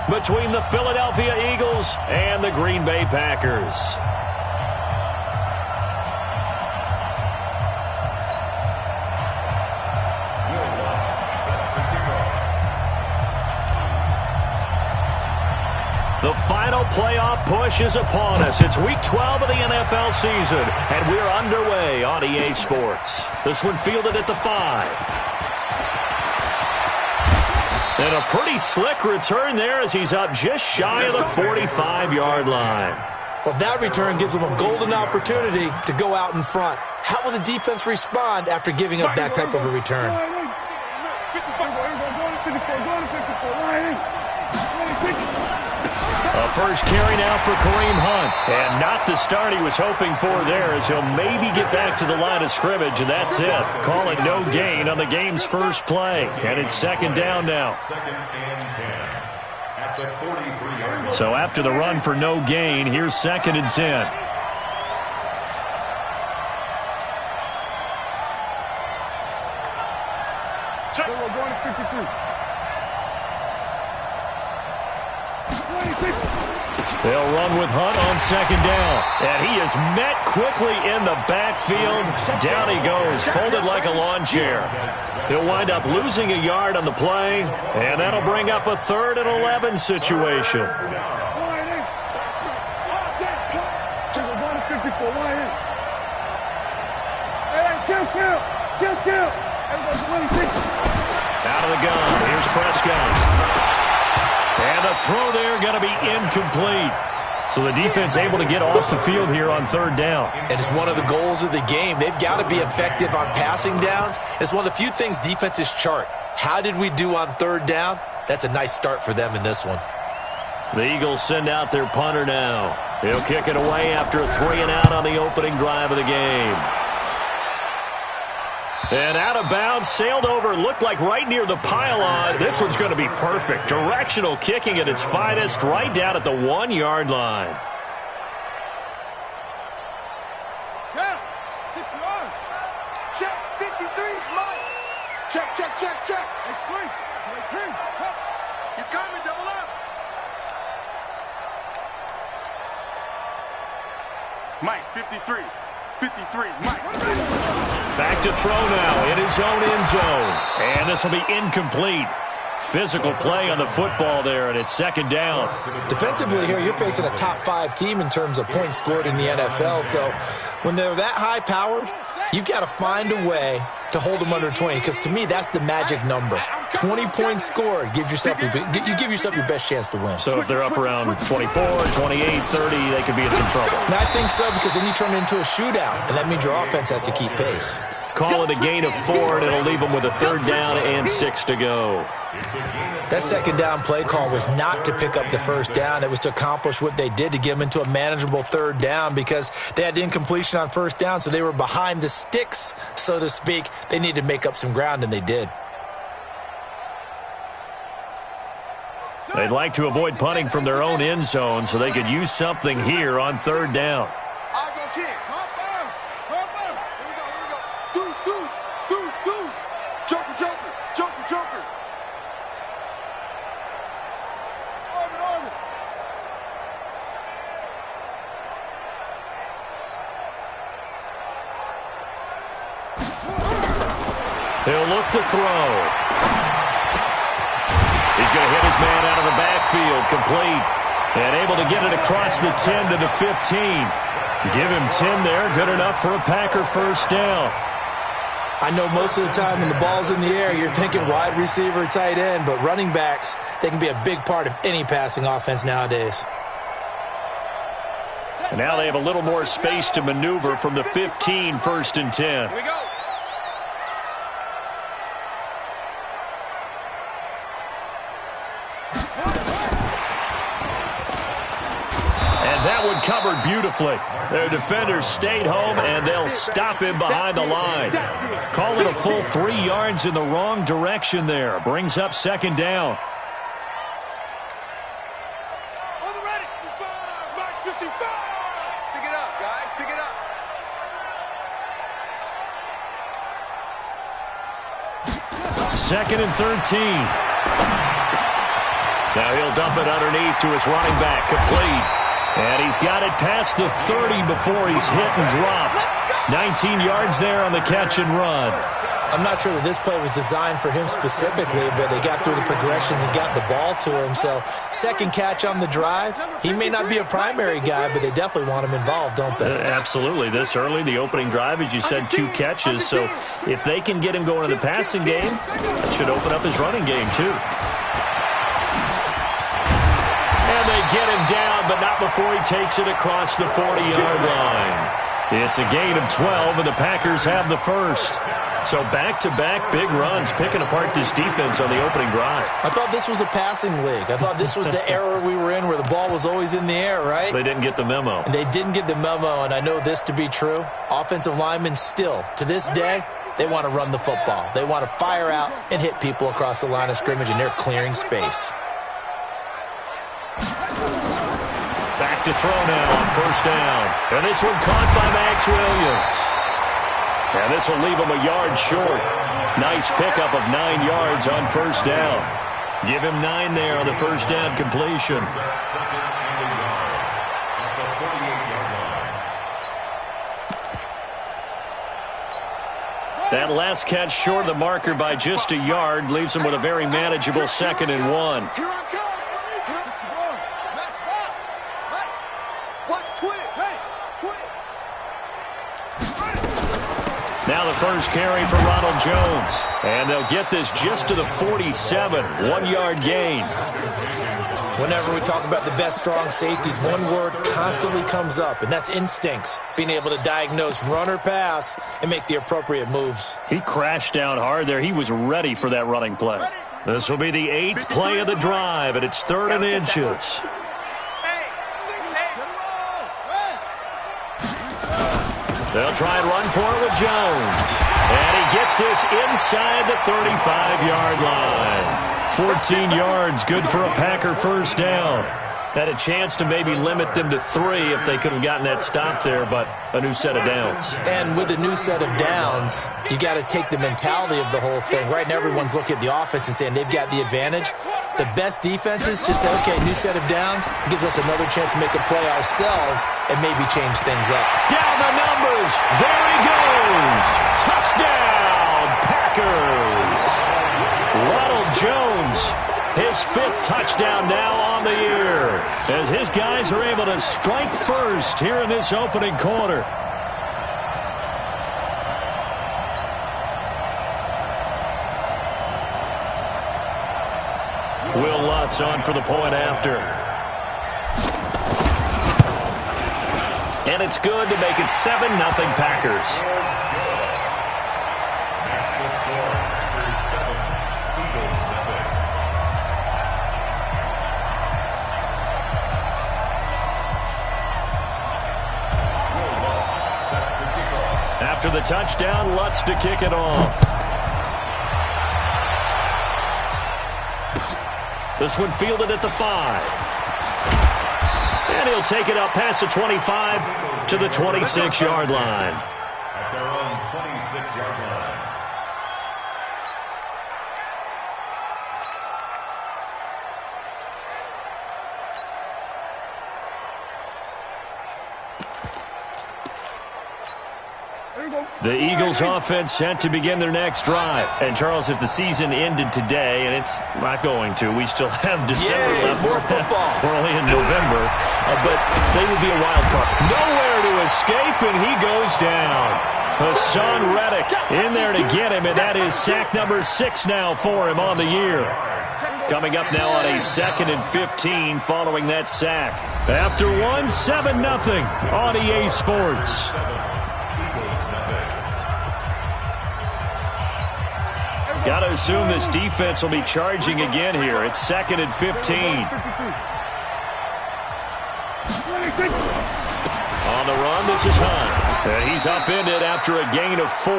between the Philadelphia Eagles and the Green Bay Packers. The final playoff push is upon us. It's Week 12 of the NFL season, and we're underway on EA Sports. This one fielded at the 5. And a pretty slick return there as he's up just shy of the 45-yard line. Well, that return gives them a golden opportunity to go out in front. How will the defense respond after giving up that type of a return? A first carry now for Kareem Hunt. And not the start he was hoping for there, as he'll maybe get back to the line of scrimmage, and that's it. Call it no gain on the game's first play. And it's second down now. So after the run for no gain, here's second and 10. Going to 53. They'll run with Hunt on second down. And he is met quickly in the backfield. Down he goes, folded like a lawn chair. He'll wind up losing a yard on the play, and that'll bring up a 3rd and 11 situation. Out of the gun, here's Prescott. And the throw there going to be incomplete. So the defense able to get off the field here on 3rd down. And it's one of the goals of the game. They've got to be effective on passing downs. It's one of the few things defenses chart. How did we do on 3rd down? That's a nice start for them in this one. The Eagles send out their punter now. He'll kick it away after a 3 and out on the opening drive of the game. And out of bounds, sailed over, looked like right near the pylon. This one's going to be perfect. Directional kicking at its finest, right down at the 1-yard line. Yeah, 61. Check, 53, Mike. Check. Explain. He's coming, double up. Mike, 53, Mike. Back to throw now in his own end zone. And this will be incomplete. Physical play on the football there, and it's second down. Defensively here, you're facing a top 5 team in terms of points scored in the NFL. So when they're that high-powered, you've got to find a way to hold them under 20, because to me, that's the magic number. 20 points scored, you give yourself your best chance to win. So if they're up around 24, 28, 30, they could be in some trouble. And I think so, because then you turn it into a shootout, and that means your offense has to keep pace. Call it a gain of 4, and it'll leave them with a 3rd down and 6 to go. That second down play call was not to pick up the first down. It was to accomplish what they did, to get them into a manageable 3rd down, because they had incompletion on first down, so they were behind the sticks, so to speak. They needed to make up some ground, and they did. They'd like to avoid punting from their own end zone so they could use something here on 3rd down. I'll go 10. Come on. Here we go. Deuce. Joker. Orbit. He'll look to throw. He's going to hit his man out of the backfield, complete, and able to get it across the 10 to the 15. Give him 10 there, good enough for a Packer first down. I know most of the time when the ball's in the air, you're thinking wide receiver, tight end, but running backs, they can be a big part of any passing offense nowadays. And now they have a little more space to maneuver from the 15, 1st and 10. Here we go. That one covered beautifully. Their defenders stayed home, and they'll stop him behind the line. Call it a full 3 yards in the wrong direction there. Brings up second down. On the ready. 55. Mark 55. Pick it up, guys. Pick it up. Second and 13. Now he'll dump it underneath to his running back, complete. And he's got it past the 30 before he's hit and dropped. 19 yards there on the catch and run. I'm not sure that this play was designed for him specifically, but they got through the progressions and got the ball to him. So second catch on the drive. He may not be a primary guy, but they definitely want him involved, don't they? Absolutely. This early, the opening drive, as you said, 2 catches. So if they can get him going in the passing game, that should open up his running game too. And they get him down, but not before he takes it across the 40-yard line. It's a gain of 12, and the Packers have the first. So back-to-back big runs, picking apart this defense on the opening drive. I thought this was a passing league. I thought this was the era we were in where the ball was always in the air, right? They didn't get the memo. And they didn't get the memo, and I know this to be true. Offensive linemen still, to this day, they want to run the football. They want to fire out and hit people across the line of scrimmage, and they're clearing space. Back to throw now on first down. And this one caught by Max Williams. And this will leave him a yard short. Nice pickup of 9 yards on first down. Give him 9 there on the first down completion. That last catch short of the marker by just a yard leaves him with a very manageable 2nd and 1. Now the first carry for Ronald Jones. And they'll get this just to the 47. 1-yard gain. Whenever we talk about the best strong safeties, one word constantly comes up, and that's instincts. Being able to diagnose run or pass and make the appropriate moves. He crashed down hard there. He was ready for that running play. This will be the 8th play of the drive, and it's 3rd and inches. They'll try and run for it with Jones. And he gets this inside the 35-yard line. 14 yards, good for a Packer first down. Had a chance to maybe limit them to 3 if they could have gotten that stop there, but a new set of downs. And with a new set of downs, you got to take the mentality of the whole thing. Right now, everyone's looking at the offense and saying they've got the advantage. The best defenses just say, okay, new set of downs, gives us another chance to make a play ourselves and maybe change things up. Down the numbers. There he goes. Touchdown, Packers. Ronald Jones, his 5th touchdown now on the year, as his guys are able to strike first here in this opening quarter. Will Lutz on for the point after. And it's good to make it 7-0 Packers. After the touchdown, Lutz to kick it off. This one fielded at the 5. And he'll take it up past the 25 to the 26-yard line. At their own 26-yard line. The Eagles offense set to begin their next drive. And, Charles, if the season ended today, and it's not going to, we still have December left. More football. We're only in November, but they would be a wild card. Nowhere to escape, and he goes down. Hassan Reddick in there to get him, and that is sack number 6 now for him on the year. Coming up now on a 2nd and 15 following that sack. After 7-0 on EA Sports. Got to assume this defense will be charging again here. It's 2nd and 15. On the run, this is Hunt. And he's upended after a gain of 4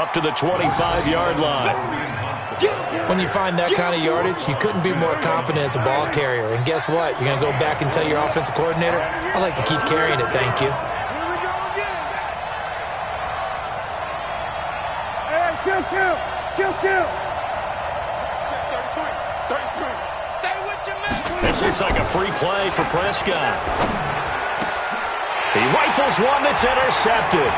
up to the 25-yard line. When you find that kind of yardage, you couldn't be more confident as a ball carrier. And guess what? You're going to go back and tell your offensive coordinator, I'd like to keep carrying it, thank you. Kill. 33. Stay with your man. This looks like a free play for Prescott. He rifles one that's intercepted.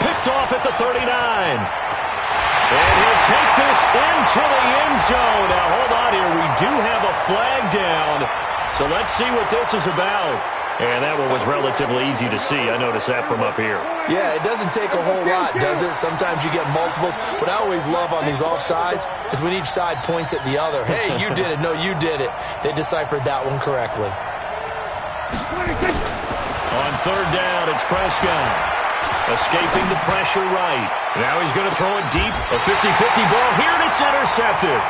Picked off at the 39. And he'll take this into the end zone. Now, hold on here. We do have a flag down. So let's see what this is about. And that one was relatively easy to see. I noticed that from up here. Yeah, it doesn't take a whole lot, does it? Sometimes you get multiples. What I always love on these offsides is when each side points at the other. Hey, you did it. No, you did it. They deciphered that one correctly. On third down, it's Prescott. Escaping the pressure right. Now he's going to throw it deep. A 50-50 ball here, and it's intercepted.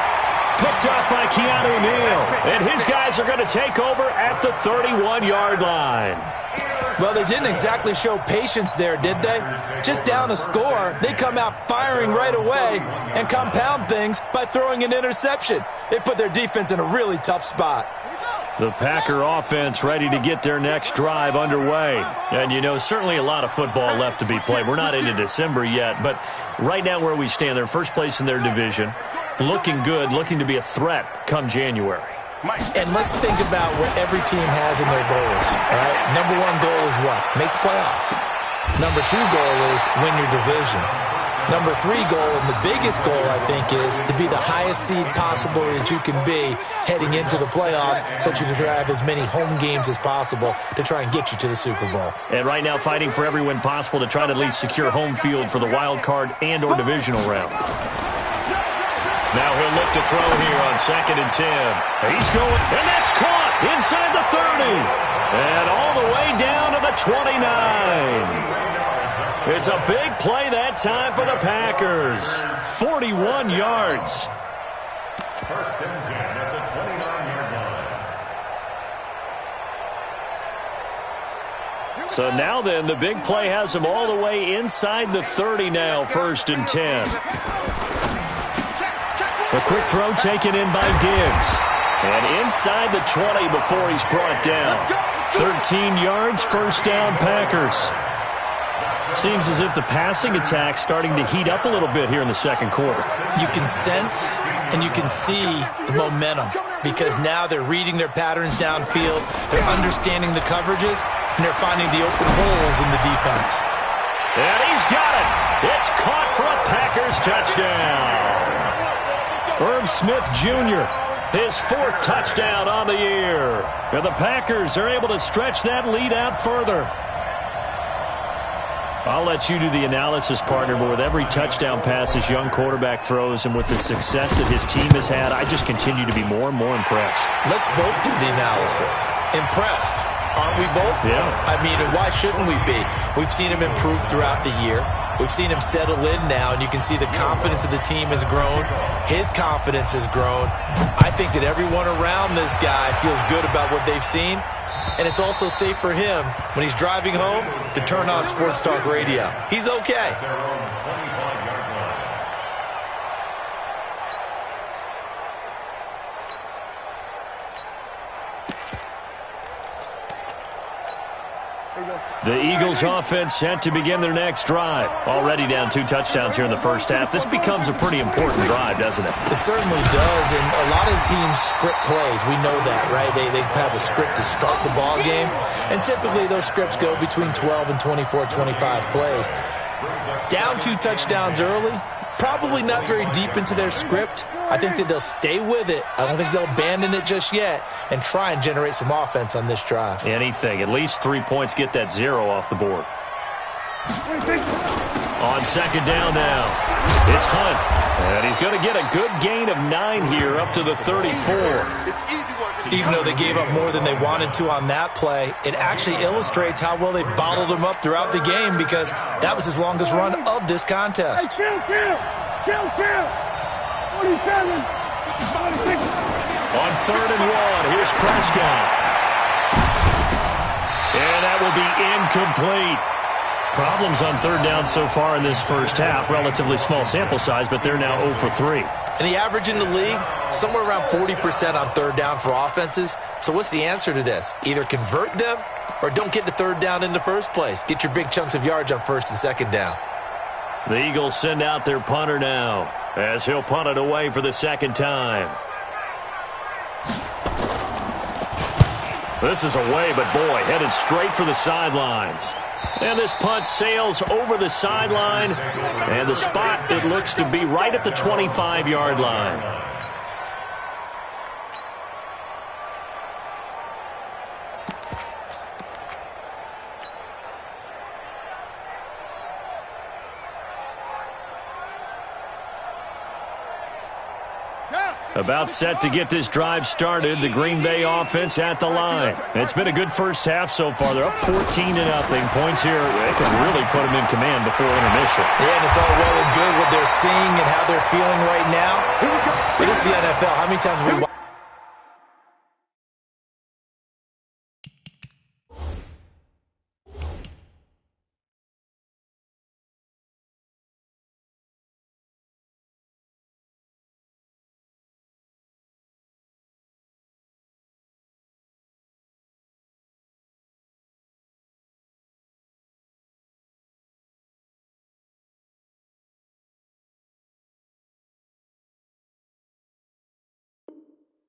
Picked up by Keanu Neal. And his guys are going to take over at the 31-yard line. Well, they didn't exactly show patience there, did they? Just down a score, they come out firing right away and compound things by throwing an interception. They put their defense in a really tough spot. The Packer offense ready to get their next drive underway. And, you know, certainly a lot of football left to be played. We're not into December yet, but right now where we stand, they're first place in their division. Looking good, looking to be a threat come January. And let's think about what every team has in their goals. All right? Number one goal is what? Make the playoffs. Number two goal is win your division. Number three goal, and the biggest goal, I think, is to be the highest seed possible that you can be heading into the playoffs so that you can drive as many home games as possible to try and get you to the Super Bowl. And right now fighting for every win possible to try to at least secure home field for the wild card and or divisional round. Now he'll look to throw here on 2nd and 10. He's going, and that's caught inside the 30. And all the way down to the 29. It's a big play that time for the Packers. 41 yards. First and 10 at the 29-yard line. So now then, the big play has him all the way inside the 30 now, 1st and 10. A quick throw taken in by Diggs. And inside the 20 before he's brought down. 13 yards, first down, Packers. Seems as if the passing attack's starting to heat up a little bit here in the second quarter. You can sense and you can see the momentum because now they're reading their patterns downfield, they're understanding the coverages, and they're finding the open holes in the defense. And he's got it. It's caught for a Packers touchdown. Irv Smith Jr., his 4th touchdown on the year. And the Packers are able to stretch that lead out further. I'll let you do the analysis, partner, but with every touchdown pass his young quarterback throws and with the success that his team has had, I just continue to be more and more impressed. Let's both do the analysis. Impressed. Aren't we both? Yeah. I mean, why shouldn't we be? We've seen him improve throughout the year. We've seen him settle in now, and you can see the confidence of the team has grown. His confidence has grown. I think that everyone around this guy feels good about what they've seen. And it's also safe for him when he's driving home to turn on Sports Talk Radio. He's okay. The Eagles offense set to begin their next drive. Already down 2 touchdowns here in the first half. This becomes a pretty important drive, doesn't it? It certainly does, and a lot of teams script plays. We know that, right? They have a script to start the ball game, and typically those scripts go between 12 and 24, 25 plays. Down 2 touchdowns early, probably not very deep into their script. I think that they'll stay with it. I don't think they'll abandon it just yet and try and generate some offense on this drive. Anything. At least 3 points, get that 0 off the board. On 2nd down now, it's Hunt. And he's going to get a good gain of 9 here up to the 34. Even though they gave up more than they wanted to on that play, it actually illustrates how well they bottled him up throughout the game because that was his longest run of this contest. Hey, chill. 47. On 3rd and 1, here's Prescott. And that will be incomplete. Problems on 3rd down so far in this first half. Relatively small sample size, but they're now 0 for 3. And the average in the league, somewhere around 40% on 3rd down for offenses. So what's the answer to this? Either convert them or don't get to 3rd down in the first place. Get your big chunks of yards on 1st and 2nd down. The Eagles send out their punter now as he'll punt it away for the 2nd time. This is away, but boy, headed straight for the sidelines. And this punt sails over the sideline. And the spot, it looks to be right at the 25-yard line. About set to get this drive started. The Green Bay offense at the line. It's been a good first half so far. They're up 14-0. Points here. They can really put them in command before intermission. Yeah, and it's all well and good what they're seeing and how they're feeling right now. But this is the NFL. How many times have we watched?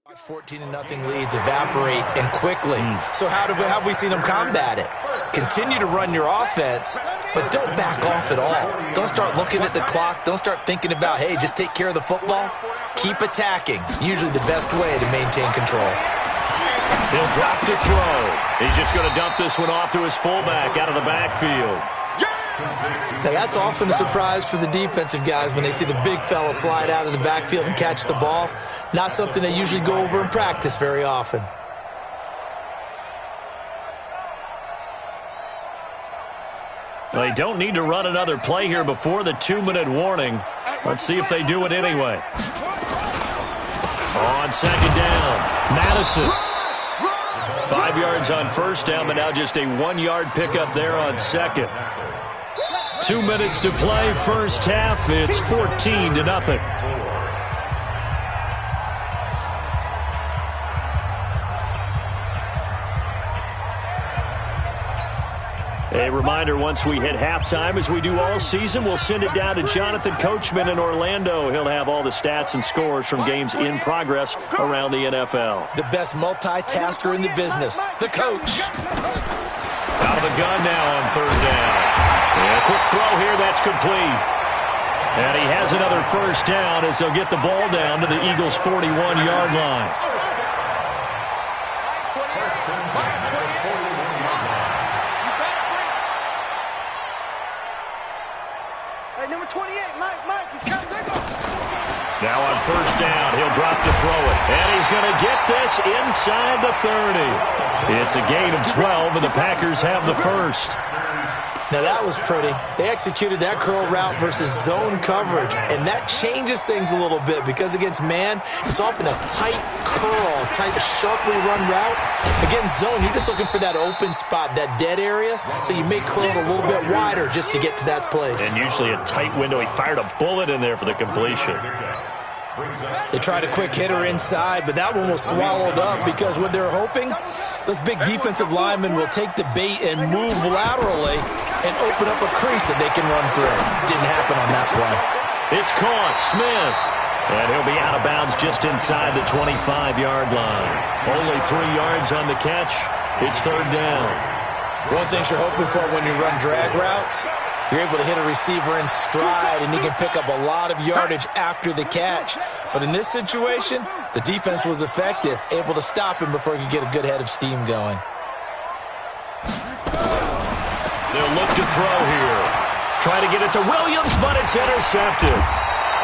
Watch 14-0 leads evaporate and quickly. So how have we seen them combat it? Continue to run your offense, but don't back off at all. Don't start looking at the clock. Don't start thinking about, hey, just take care of the football. Keep attacking. Usually the best way to maintain control. He'll drop to throw. He's just going to dump this one off to his fullback out of the backfield. Now, that's often a surprise for the defensive guys when they see the big fella slide out of the backfield and catch the ball. Not something they usually go over in practice very often. They don't need to run another play here before the 2-minute warning. Let's see if they do it anyway. On second down, Madison. 5 yards on first down, but now just a 1-yard pickup there on second. 2 minutes to play, first half. It's 14-0. A reminder, once we hit halftime, as we do all season, we'll send it down to Jonathan Coachman in Orlando. He'll have all the stats and scores from games in progress around the NFL. The best multitasker in the business, the coach. Out of the gun now on third down. And a quick throw here, that's complete. And he has another first down as they'll get the ball down to the Eagles' 41-yard line. Hey, number 28, Mike, he's coming. Now on first down, he'll drop to throw it. And he's going to get this inside the 30. It's a gain of 12, and the Packers have the first. Now, that was pretty. They executed that curl route versus zone coverage, and that changes things a little bit because against man, it's often a tight curl, tight, sharply run route. Against zone, you're just looking for that open spot, that dead area, so you may curl it a little bit wider just to get to that place. And usually a tight window. He fired a bullet in there for the completion. They tried a quick hitter inside, but that one was swallowed up because what they're hoping, those big defensive linemen will take the bait and move laterally and open up a crease that they can run through. Didn't happen on that play. It's caught. Smith. And he'll be out of bounds just inside the 25-yard line. Only 3 yards on the catch. It's third down. One thing you're hoping for when you run drag routes, you're able to hit a receiver in stride, and he can pick up a lot of yardage after the catch. But in this situation, the defense was effective, able to stop him before he could get a good head of steam going. They'll look to throw here. Try to get it to Williams, but it's intercepted.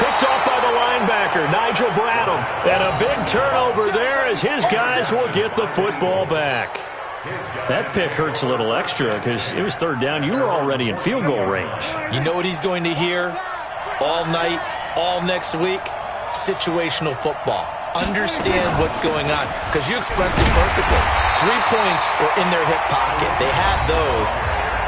Picked off by the linebacker, Nigel Bradham. And a big turnover there as his guys will get the football back. That pick hurts a little extra because it was third down. You were already in field goal range. You know what he's going to hear all night, all next week? Situational football. Understand what's going on because you expressed it perfectly. 3 points were in their hip pocket. They had those.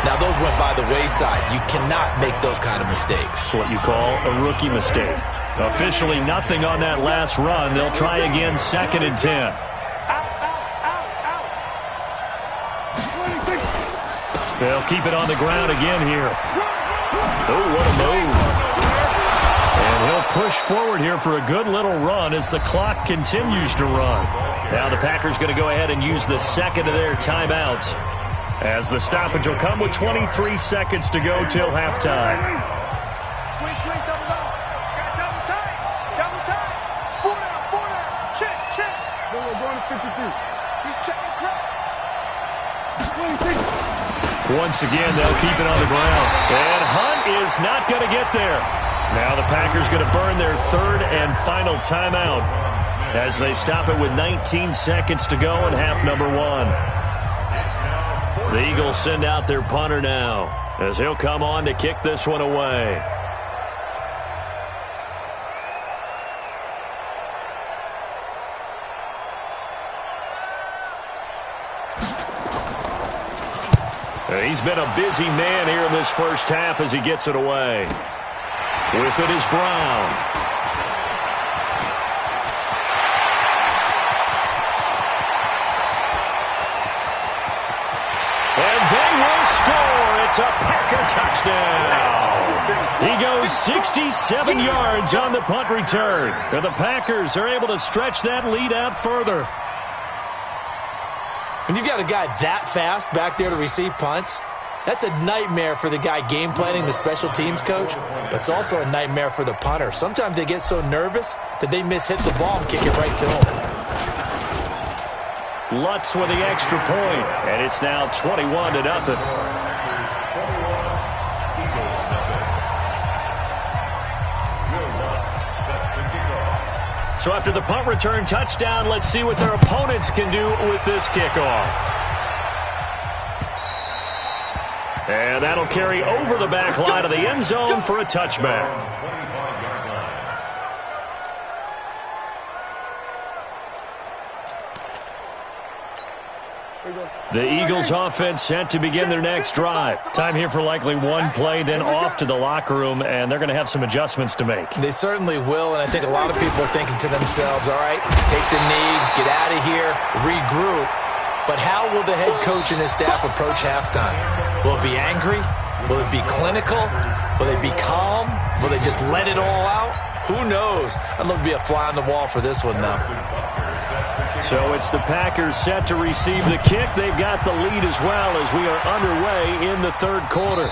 Now, those went by the wayside. You cannot make those kind of mistakes. What you call a rookie mistake. Officially nothing on that last run. They'll try again, 2nd and 10. They'll keep it on the ground again here. Oh, what a move. And They'll push forward here for a good little run as the clock continues to run. Now the Packers going to go ahead and use the second of their timeouts, as the stoppage will come with 23 seconds to go till halftime. Squeeze, double down. Got double tight. Double tight. Four down. Check. No, we're going to 53. He's checking crap. 26. Once again, they'll keep it on the ground. And Hunt is not going to get there. Now the Packers going to burn their third and final timeout as they stop it with 19 seconds to go in half number one. The Eagles send out their punter now as he'll come on to kick this one away. He's been a busy man here in this first half as he gets it away. With it is Brown. And they will score. It's a Packer touchdown. He goes 67 yards on the punt return. And the Packers are able to stretch that lead out further. When you've got a guy that fast back there to receive punts, that's a nightmare for the guy game planning, the special teams coach, but it's also a nightmare for the punter. Sometimes they get so nervous that they hit the ball and kick it right to him. Lutz with the extra point, and it's now 21-0. So after the punt return touchdown, let's see what their opponents can do with this kickoff. And that'll carry over the back line of the end zone for a touchback. The Eagles offense set to begin their next drive. Time here for likely one play, then off to the locker room, and they're going to have some adjustments to make. They certainly will, and I think a lot of people are thinking to themselves, all right, take the knee, get out of here, regroup. But how will the head coach and his staff approach halftime? Will it be angry? Will it be clinical? Will they be calm? Will they just let it all out? Who knows? I'd love to be a fly on the wall for this one, though. So it's the Packers set to receive the kick. They've got the lead as well as we are underway in the third quarter.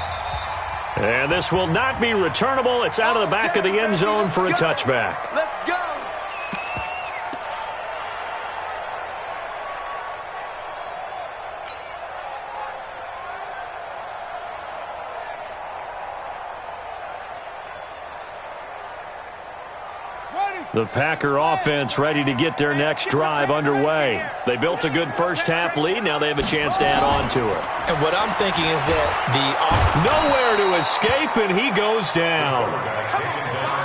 And this will not be returnable. It's out of the back of the end zone for a touchback. Let's go. The Packer offense ready to get their next drive underway. They built a good first half lead. Now they have a chance to add on to it. And what I'm thinking is that nowhere to escape, and he goes down.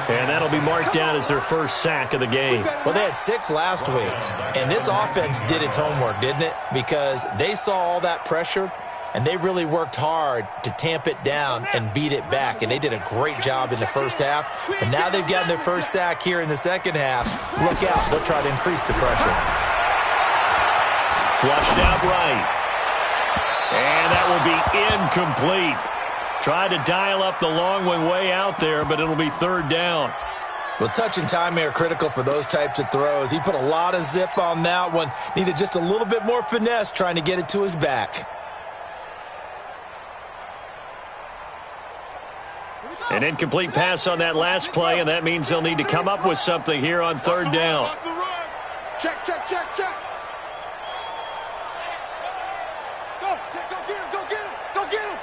And that'll be marked down as their first sack of the game. Well, they had 6 last week, and this offense did its homework, didn't it? Because they saw all that pressure, and they really worked hard to tamp it down and beat it back. And they did a great job in the first half. But now they've gotten their first sack here in the second half. Look out. They'll try to increase the pressure. Flushed out right. And that will be incomplete. Tried to dial up the long one way out there, but it'll be third down. Well, touch and time are critical for those types of throws. He put a lot of zip on that one. Needed just a little bit more finesse trying to get it to his back. An incomplete pass on that last play, and that means they'll need to come up with something here on third down. Check. Go get him.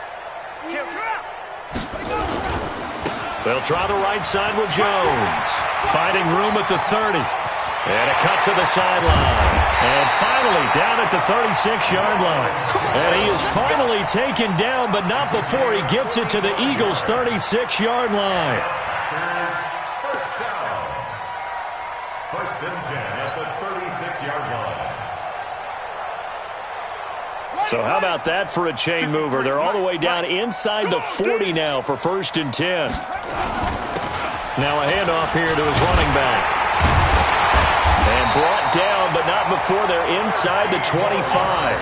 They'll try the right side with Jones. Finding room at the 30. And a cut to the sideline. And finally down at the 36-yard line. And he is finally taken down, but not before he gets it to the Eagles' 36-yard line. First down. 1st and 10 at the 36-yard line. So how about that for a chain mover? They're all the way down inside the 40 now for 1st and 10. Now a handoff here to his running back. And brought down, but not before they're inside the 25.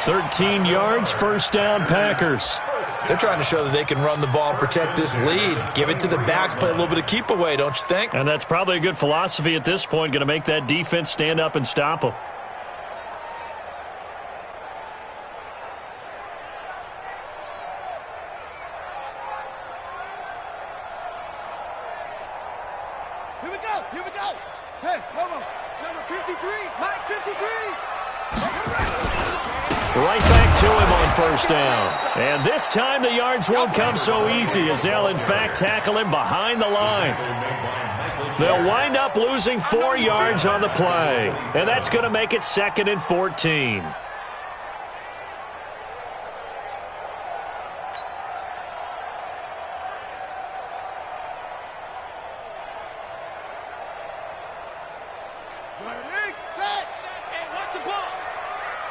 13 yards, first down, Packers. They're trying to show that they can run the ball and protect this lead. Give it to the backs, play a little bit of keep away, don't you think? And that's probably a good philosophy at this point, going to make that defense stand up and stop them. Here we go. Here we go. Hey, number 53. Mike 53. Right back to him on first down. And this time the yards won't come so easy as they'll, in fact, tackle him behind the line. They'll wind up losing 4 yards on the play. And that's going to make it 2nd and 14.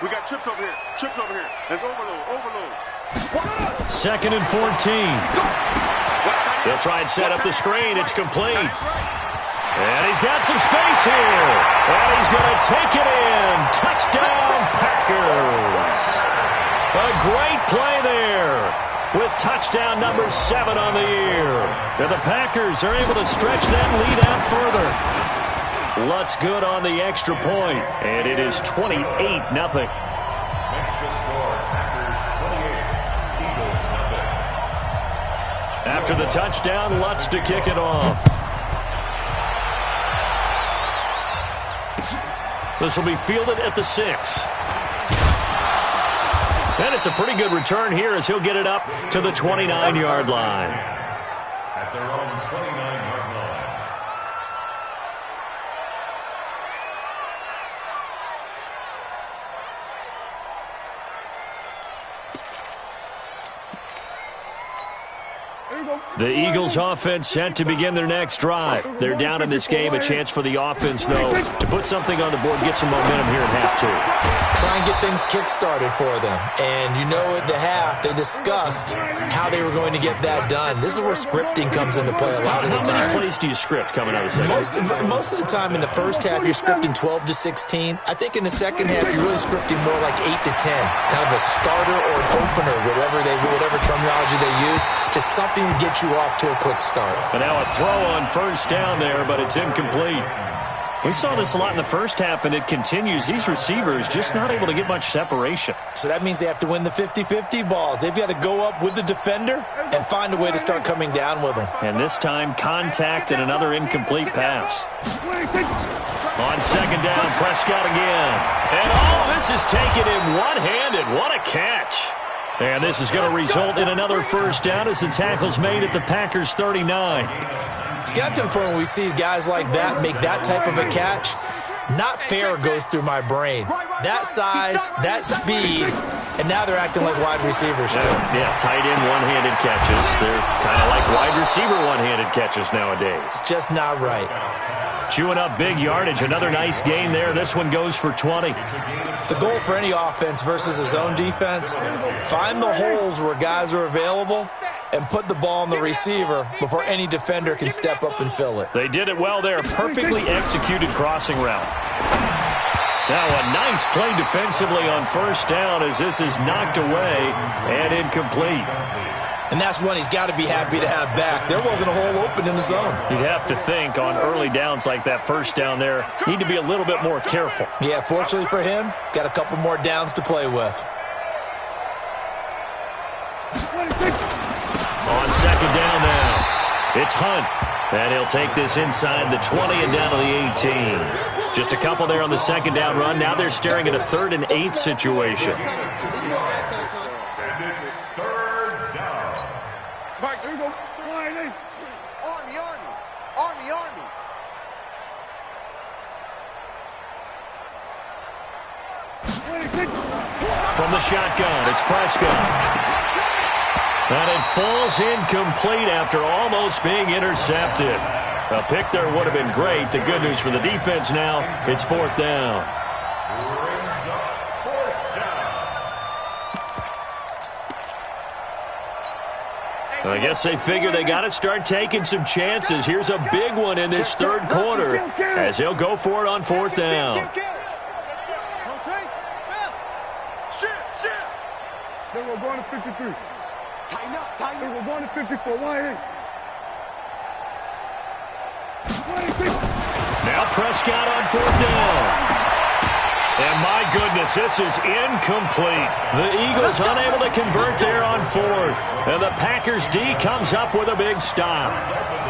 We got trips over here. Trips over here. Let's overload. 2nd and 14. They'll try and set up the screen. It's complete. And he's got some space here. And he's going to take it in. Touchdown, Packers. A great play there with touchdown number 7 on the year. And the Packers are able to stretch that lead out further. Lutz good on the extra point, and it is 28-0. Makes the score Packers 28, Eagles 0. After the touchdown, Lutz to kick it off. This will be fielded at the 6. And it's a pretty good return here as he'll get it up to the 29-yard line. At their own 29-yard line. The Eagles offense set to begin their next drive. They're down in this game. A chance for the offense, though, to put something on the board, get some momentum here at half 2. Try and get things kick-started for them. And you know at the half, they discussed how they were going to get that done. This is where scripting comes into play a lot of the time. How many plays do you script coming out of the second? Most of the time in the first half, you're scripting 12 to 16. I think in the second half, you're really scripting more like 8 to 10. Kind of a starter or an opener, whatever terminology they use. Just something to get you off to a quick start. And now a throw on first down there, but it's incomplete. We saw this a lot in the first half, and it continues. These receivers just not able to get much separation. So that means they have to win the 50-50 balls. They've got to go up with the defender and find a way to start coming down with them. And this time, contact and another incomplete pass. On second down, Prescott again. And all this is taken in one-handed. What a catch. And this is going to result in another first down as the tackle's made at the Packers' 39. It's got to the point when we see guys like that make that type of a catch. Not fair goes through my brain. That size, that speed, and now they're acting like wide receivers too. Yeah, tight end one-handed catches. They're kind of like wide receiver one-handed catches nowadays. Just not right. Chewing up big yardage. Another nice gain there. This one goes for 20. The goal for any offense versus a zone defense, find the holes where guys are available and put the ball on the receiver before any defender can step up and fill it. They did it well there. Perfectly executed crossing route. Now a nice play defensively on first down as this is knocked away and incomplete. And that's one he's got to be happy to have back. There wasn't a hole open in the zone. You'd have to think on early downs like that first down there, need to be a little bit more careful. Yeah, fortunately for him, got a couple more downs to play with. On second down now, it's Hunt. And he'll take this inside the 20 and down to the 18. Just a couple there on the second down run. Now they're staring at a 3rd and 8 situation. From the shotgun, it's Prescott. And it falls incomplete after almost being intercepted. A pick there would have been great. The good news for the defense now, it's 4th down. I guess they figure they got to start taking some chances. Here's a big one in this 3rd quarter as they'll go for it on 4th down. Then we're going to 53. Tighten up, tighten up. We're going to 54. Now Prescott on 4th down. And my goodness, this is incomplete. The Eagles unable to convert there on 4th. And the Packers D comes up with a big stop.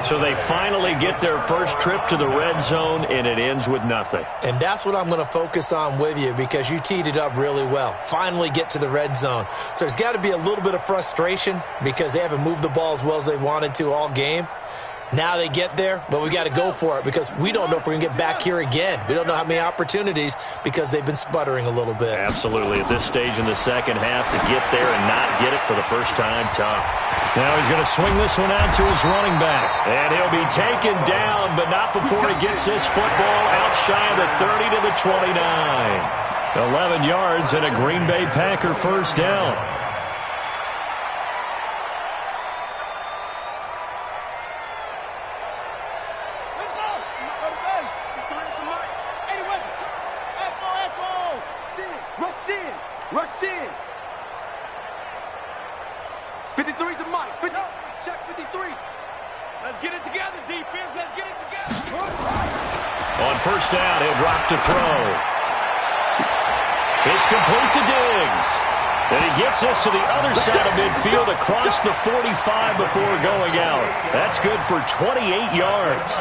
So they finally get their first trip to the red zone, and it ends with nothing. And that's what I'm going to focus on with you, because you teed it up really well. Finally get to the red zone. So there's got to be a little bit of frustration because they haven't moved the ball as well as they wanted to all game. Now they get there, but we got to go for it because we don't know if we're going to get back here again. We don't know how many opportunities because they've been sputtering a little bit. Absolutely. At this stage in the second half, to get there and not get it for the first time, tough. Now he's going to swing this one out to his running back. And he'll be taken down, but not before he gets this football out shy of the 30 to the 29. 11 yards and a Green Bay Packer first down. Rush in. 53's the mic. Check 53. Let's get it together, defense. Let's get it together. On first down, he'll drop to throw. It's complete to Diggs. And he gets this to the other side of midfield across the 45 before going out. That's good for 28 yards.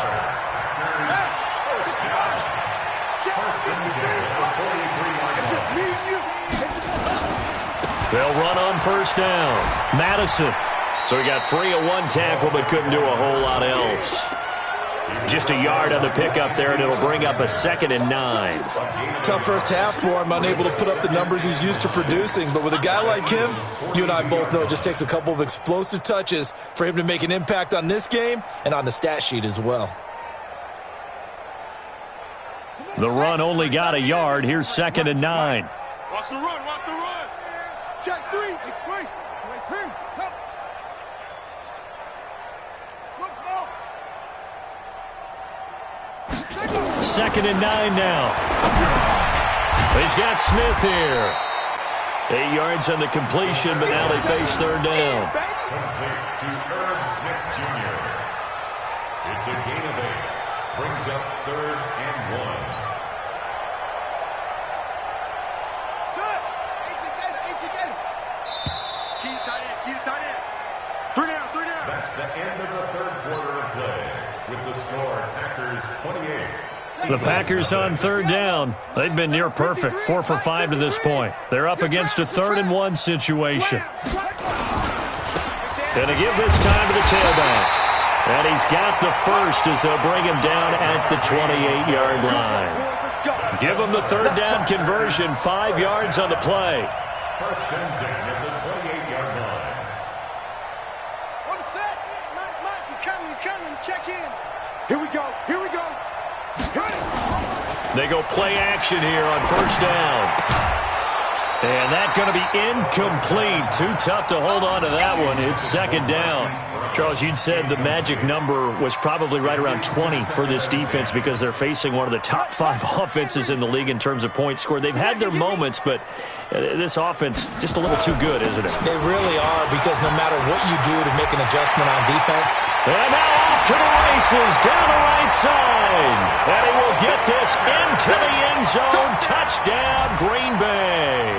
It's just me and you. They'll run on first down. Madison. So he got free of one tackle but couldn't do a whole lot else. Just a yard on the pickup there, and it'll bring up a 2nd and 9. Tough first half for him, unable to put up the numbers he's used to producing. But with a guy like him, you and I both know it just takes a couple of explosive touches for him to make an impact on this game and on the stat sheet as well. The run only got a yard. Here's 2nd and 9. Watch the run. Watch the run. Check 3. It's 3. 2nd and 9 now. He's got Smith here. 8 yards on the completion, but now they face 3rd down. Complete to Irv Smith Jr. It's a gain of 8. Brings up 3rd and 1. That's the end of the 3rd quarter of play. With the score, Packers 28. The Packers on 3rd down. They've been near perfect, 4 for 5 to this point. They're up against a 3rd and 1 situation. Gonna give this time to the tailback. And he's got the first as they'll bring him down at the 28-yard line. Give him the 3rd down conversion, 5 yards on the play. First and 10 at the 28-yard line. On the set. Mike, he's coming. Check in. Here we go. They go play action here on first down. And that's going to be incomplete. Too tough to hold on to that one. It's 2nd down. Charles, you'd said the magic number was probably right around 20 for this defense because they're facing one of the top 5 offenses in the league in terms of points scored. They've had their moments, but this offense just a little too good, isn't it? They really are, because no matter what you do to make an adjustment on defense. And now off to the races, down the right side. And he will get this into the end zone. Touchdown, Green Bay.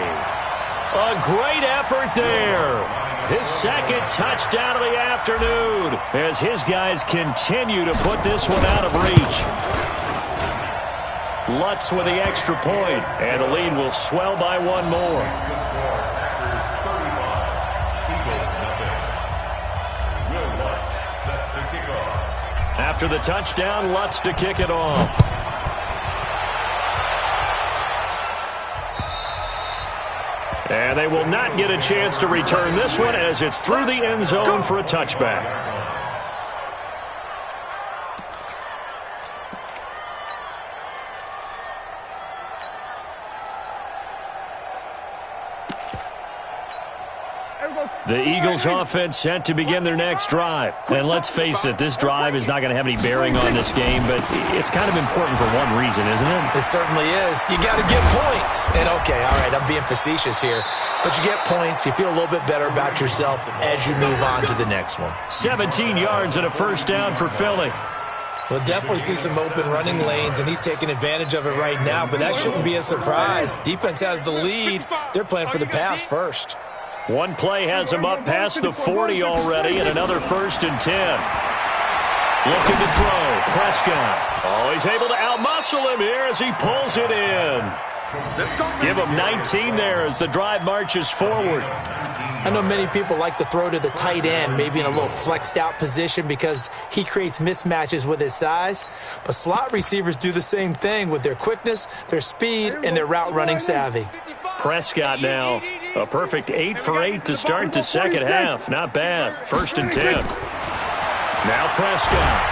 A great effort there. His 2nd touchdown of the afternoon as his guys continue to put this one out of reach. Lutz with the extra point, and the lead will swell by 1 more. After the touchdown, Lutz to kick it off. And they will not get a chance to return this one as it's through the end zone for a touchback. The Eagles offense set to begin their next drive. And let's face it, this drive is not going to have any bearing on this game, but it's kind of important for one reason, isn't it? It certainly is. You got to get points. And okay, all right, I'm being facetious here, but you get points, you feel a little bit better about yourself as you move on to the next one. 17 yards and a first down for Philly. We'll definitely see some open running lanes, and he's taking advantage of it right now, but that shouldn't be a surprise. Defense has the lead. They're playing for the pass first. One play has him up past the 40 already, and another 1st and 10. Looking to throw. Prescott. Oh, he's able to outmuscle him here as he pulls it in. Give him 19 there as the drive marches forward. I know many people like to throw to the tight end, maybe in a little flexed out position because he creates mismatches with his size. But slot receivers do the same thing with their quickness, their speed, and their route running savvy. Prescott now, a perfect 8 for 8 to start the second half. Not bad. 1st and 10. Now Prescott.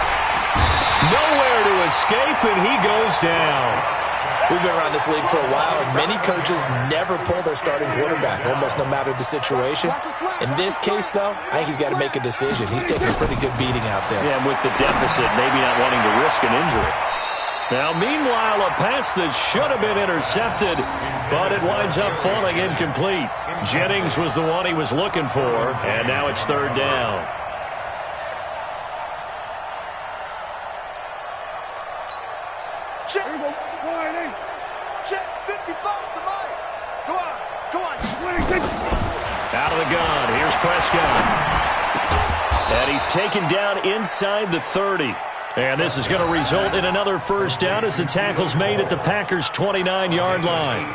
Nowhere to escape, and he goes down. We've been around this league for a while, and many coaches never pull their starting quarterback, almost no matter the situation. In this case, though, I think he's got to make a decision. He's taking a pretty good beating out there. Yeah, and with the deficit, maybe not wanting to risk an injury. Now, meanwhile, a pass that should have been intercepted, but it winds up falling incomplete. Jennings was the one he was looking for, and now it's 3rd down. Check. Check. 55 to Mike. Come on. Come on. Out of the gun. Here's Prescott. And he's taken down inside the 30. And this is going to result in another 1st down as the tackle's made at the Packers' 29-yard line.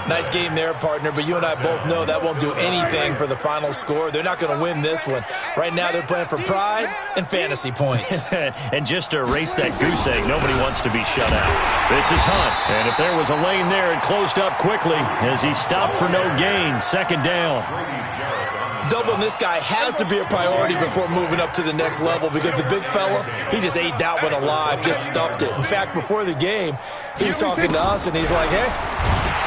Nice game there, partner, but you and I both know that won't do anything for the final score. They're not going to win this one. Right now they're playing for pride and fantasy points. And just to erase that goose egg, nobody wants to be shut out. This is Hunt. And if there was a lane there, it closed up quickly as he stopped for no gain. 2nd down. Doubling this guy has to be a priority before moving up to the next level because the big fella, he just ate that one alive, just stuffed it. In fact, before the game, he was talking to us, and he's like, hey,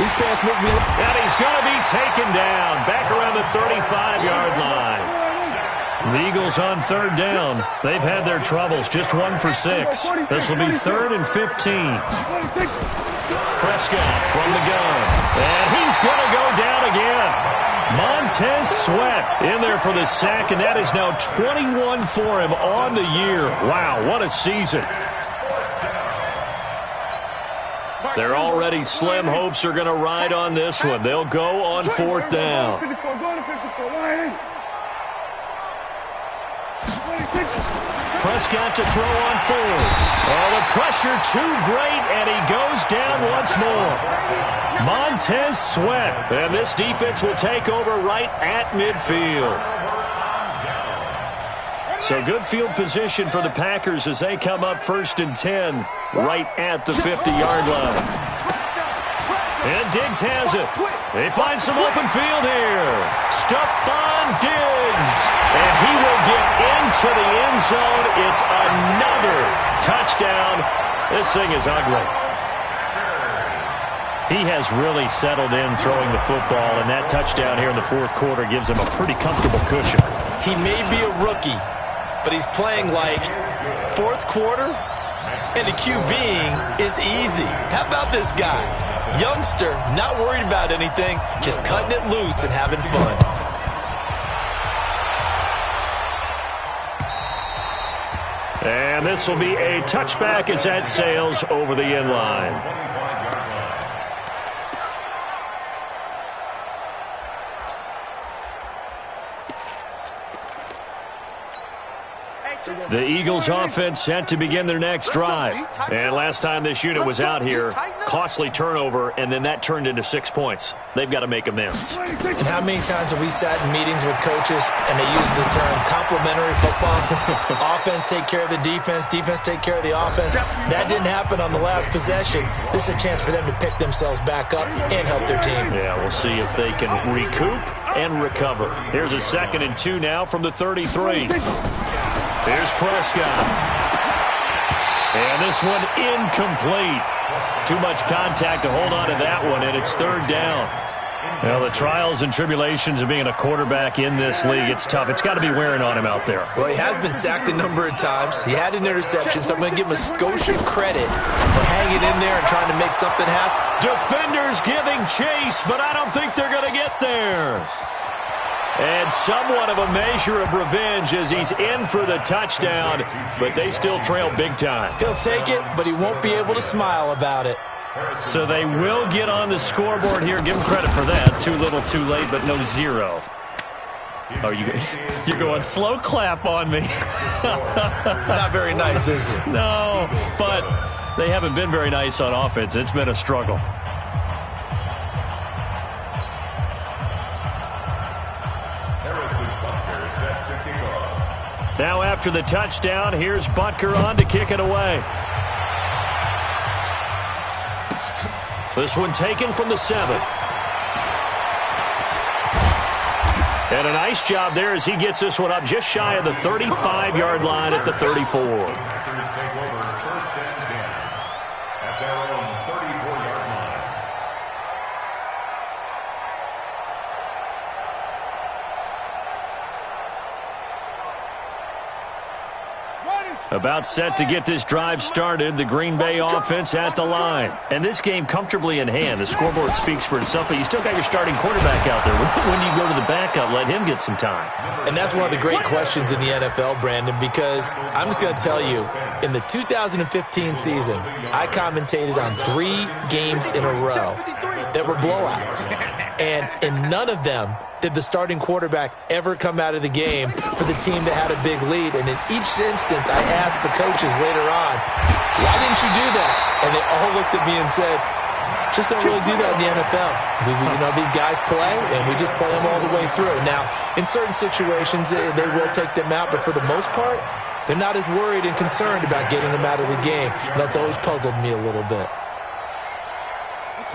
these pants make me look. And he's going to be taken down back around the 35-yard line. The Eagles on 3rd down. They've had their troubles, just 1 for 6. This will be 3rd and 15. Prescott from the gun. And he's going to go down again. Montez Sweat in there for the sack, and that is now 21 for him on the year. Wow, what a season. Their already slim hopes are going to ride on this one. They'll go on 4th down. Prescott to throw on 4th. Oh, the pressure too great, and he goes down once more. Montez Sweat, and this defense will take over right at midfield. So good field position for the Packers as they come up 1st and 10 right at the 50-yard line. And Diggs has it. They find some open field here. Stephon Diggs. And he will get into the end zone. It's another touchdown. This thing is ugly. He has really settled in throwing the football, and that touchdown here in the 4th quarter gives him a pretty comfortable cushion. He may be a rookie, but he's playing like 4th quarter, and the QBing is easy. How about this guy? Youngster, not worried about anything, just cutting it loose and having fun. And this will be a touchback as that sails over the end line. The Eagles offense set to begin their next drive. And last time this unit was out here, costly turnover, and then that turned into 6 points. They've got to make amends. And how many times have we sat in meetings with coaches and they use the term complementary football? Offense take care of the defense, defense take care of the offense. That didn't happen on the last possession. This is a chance for them to pick themselves back up and help their team. Yeah, we'll see if they can recoup and recover. Here's a 2nd and 2 now from the 33. Here's Prescott. And this one incomplete. Too much contact to hold on to that one, and it's 3rd down. Well, the trials and tribulations of being a quarterback in this league, it's tough. It's got to be wearing on him out there. Well, he has been sacked a number of times. He had an interception, so I'm going to give him a Scotia credit for hanging in there and trying to make something happen. Defenders giving chase, but I don't think they're going to get there. And somewhat of a measure of revenge as he's in for the touchdown, but they still trail big time. He'll take it, but he won't be able to smile about it. So they will get on the scoreboard here. Give him credit for that. Too little, too late, but no zero. Oh, you're going slow clap on me. Not very nice, is it? No, but they haven't been very nice on offense. It's been a struggle. Now after the touchdown, here's Butker on to kick it away. This one taken from the 7. And a nice job there as he gets this one up just shy of the 35-yard line at the 34. Packers take over 1st and 10 at their own 34-yard line. About set to get this drive started, the Green Bay offense at the line. And this game comfortably in hand. The scoreboard speaks for itself, but you still got your starting quarterback out there. When do you go to the backup, let him get some time? And that's one of the great questions in the NFL, Brandon, because I'm just going to tell you, in the 2015 season, I commentated on 3 games in a row that were blowouts. And in none of them did the starting quarterback ever come out of the game for the team that had a big lead. And in each instance, I asked the coaches later on, why didn't you do that? And they all looked at me and said, just don't really do that in the NFL. These guys play, and we just play them all the way through. Now, in certain situations, they will take them out, but for the most part, they're not as worried and concerned about getting them out of the game. And that's always puzzled me a little bit.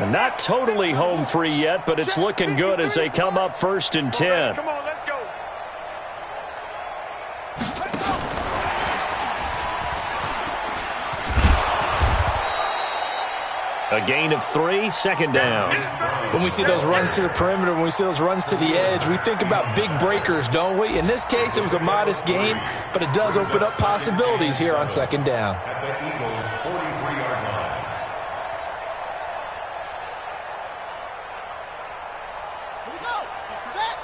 Not totally home free yet, but it's looking good as they come up 1st and 10. Come on, let's go. A gain of 3, 2nd down. When we see those runs to the perimeter, when we see those runs to the edge, we think about big breakers, don't we? In this case, it was a modest gain, but it does open up possibilities here on 2nd down. At the Eagles' 43-yard line. Here we go. Set.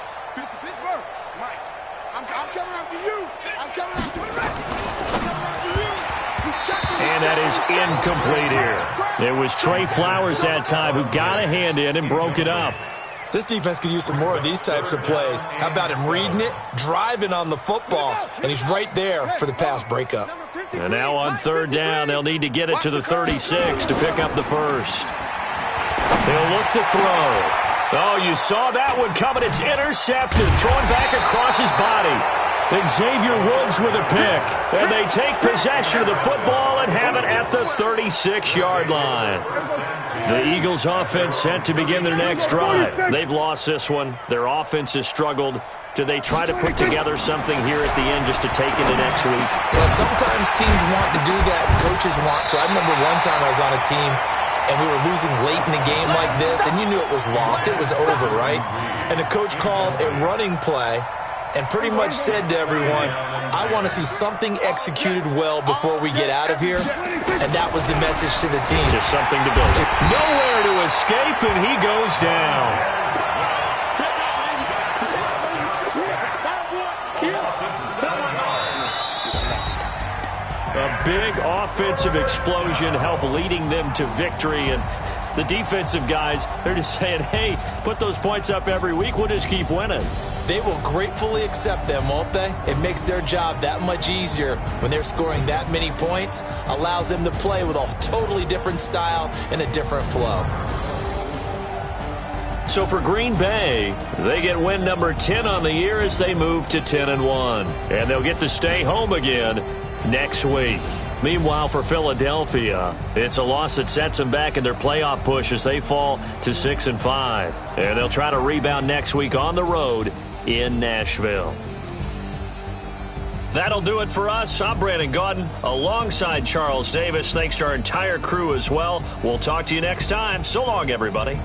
Pittsburgh. Mike, I'm coming after you. I'm coming after you. I'm coming after you. And that is incomplete here. It was Trey Flowers that time who got a hand in and broke it up. This defense could use some more of these types of plays. How about him reading it, driving on the football, and he's right there for the pass breakup. And now on 3rd down, they'll need to get it to the 36 to pick up the first. They'll look to throw. Oh, you saw that one coming. It's intercepted, thrown back across his body. Xavier Woods with a pick. And they take possession of the football and have it at the 36-yard line. The Eagles offense set to begin their next drive. They've lost this one. Their offense has struggled. Do they try to put together something here at the end just to take into next week? Yeah, sometimes teams want to do that. Coaches want to. I remember one time I was on a team and we were losing late in the game like this, and you knew it was lost. It was over, right? And the coach called a running play and pretty much said to everyone, I want to see something executed well before we get out of here. And that was the message to the team. Just something to build. Nowhere to escape, and he goes down. A big offensive explosion helped leading them to victory, and the defensive guys, they're just saying, hey, put those points up every week, we'll just keep winning. They will gratefully accept them, won't they? It makes their job that much easier when they're scoring that many points, allows them to play with a totally different style and a different flow. So for Green Bay, they get win number 10 on the year as they move to 10-1. And they'll get to stay home again next week. Meanwhile, for Philadelphia, it's a loss that sets them back in their playoff push as they fall to 6-5. And they'll try to rebound next week on the road in Nashville. That'll do it for us. I'm Brandon Gaudin alongside Charles Davis. Thanks to our entire crew as well. We'll talk to you next time. So long, everybody.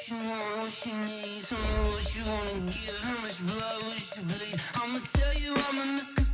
what you want, what you need. Tell me what you wanna give, how much blood would you bleed? I'ma tell you I'm a misconception.